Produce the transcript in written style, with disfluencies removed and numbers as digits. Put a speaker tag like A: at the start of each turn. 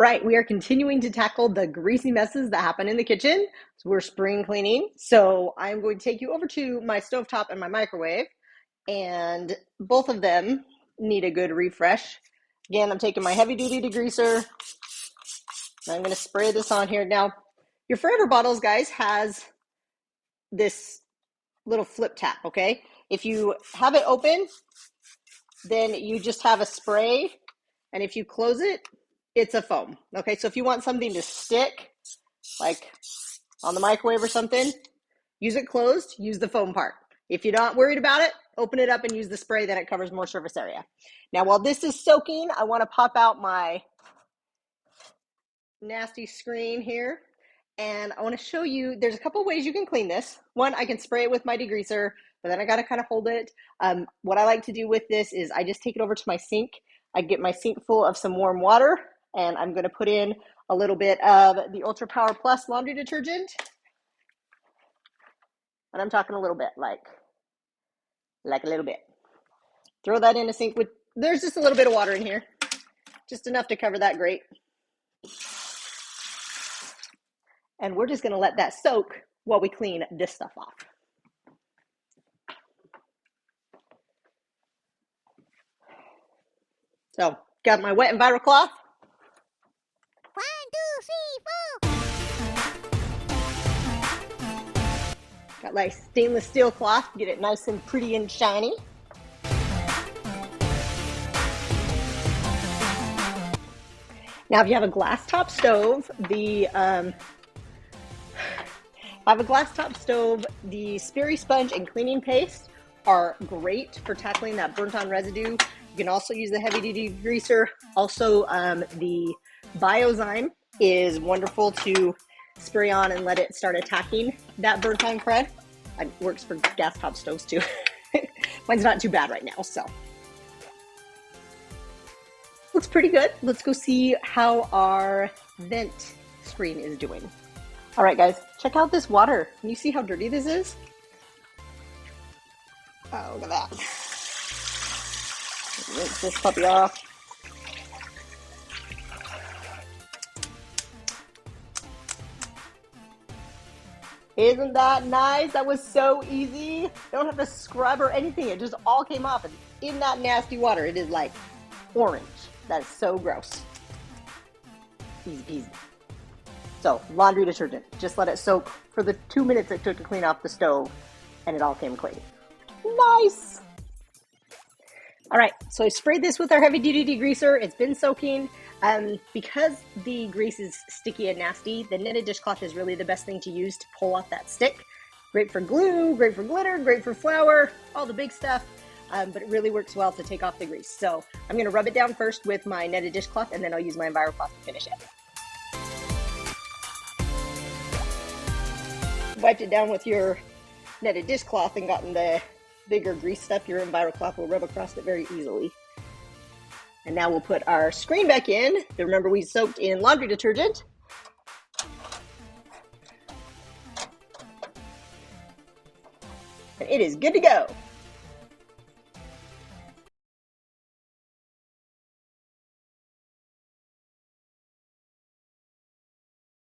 A: All right, we are continuing to tackle the greasy messes that happen in the kitchen. So we're spring cleaning. So I'm going to take you over to my stovetop and my microwave, and both of them need a good refresh. Again, I'm taking my heavy duty degreaser, and I'm going to spray this on here. Now, your Forever Bottles, guys, has this little flip tap, okay? If you have it open, then you just have a spray, and if you close it, it's a foam. Okay, so if you want something to stick, like on the microwave or something, use it closed, use the foam part. If you're not worried about it, open it up and use the spray, then it covers more surface area. Now, while this is soaking, I want to pop out my nasty screen here, and I want to show you, there's a couple ways you can clean this. One, I can spray it with my degreaser, but then I got to kind of hold it. What I like to do with this is I just take it over to my sink. I get my sink full of some warm water, and I'm going to put in a little bit of the Ultra Power Plus laundry detergent. And I'm talking a little bit, like a little bit. Throw that in a sink with, there's just a little bit of water in here, just enough to cover that grate. And we're just going to let that soak while we clean this stuff off. So, got my wet Envirocloth.
B: 1, 2, 3, 4.
A: Got my stainless steel cloth, get it nice and pretty and shiny. Now, if you have a glass top stove, the Sperry sponge and cleaning paste are great for tackling that burnt on residue. You can also use the heavy duty degreaser. Also, the Biozyme is wonderful to spray on and let it start attacking that burnt on crud. It works for gas top stoves too. Mine's not too bad right now, so. Looks pretty good. Let's go see how our vent screen is doing. All right, guys, check out this water. Can you see how dirty this is? Oh, look at that. Rinse this puppy off. Isn't that nice? That was so easy. You don't have to scrub or anything. It just all came off. And in that nasty water, it is like orange. That is so gross. Easy peasy. So, laundry detergent. Just let it soak for the 2 minutes it took to clean off the stove, and it all came clean. Nice! All right, so I sprayed this with our heavy duty degreaser. It's been soaking. Because the grease is sticky and nasty, the knitted dishcloth is really the best thing to use to pull off that stick. Great for glue, great for glitter, great for flour, all the big stuff. But it really works well to take off the grease. So I'm going to rub it down first with my netted dishcloth, and then I'll use my Envirocloth to finish it. Wiped it down with your netted dishcloth and gotten the bigger grease stuff, your Envirocloth will rub across it very easily. And now we'll put our screen back in. Remember, we soaked in laundry detergent. And it is good to go.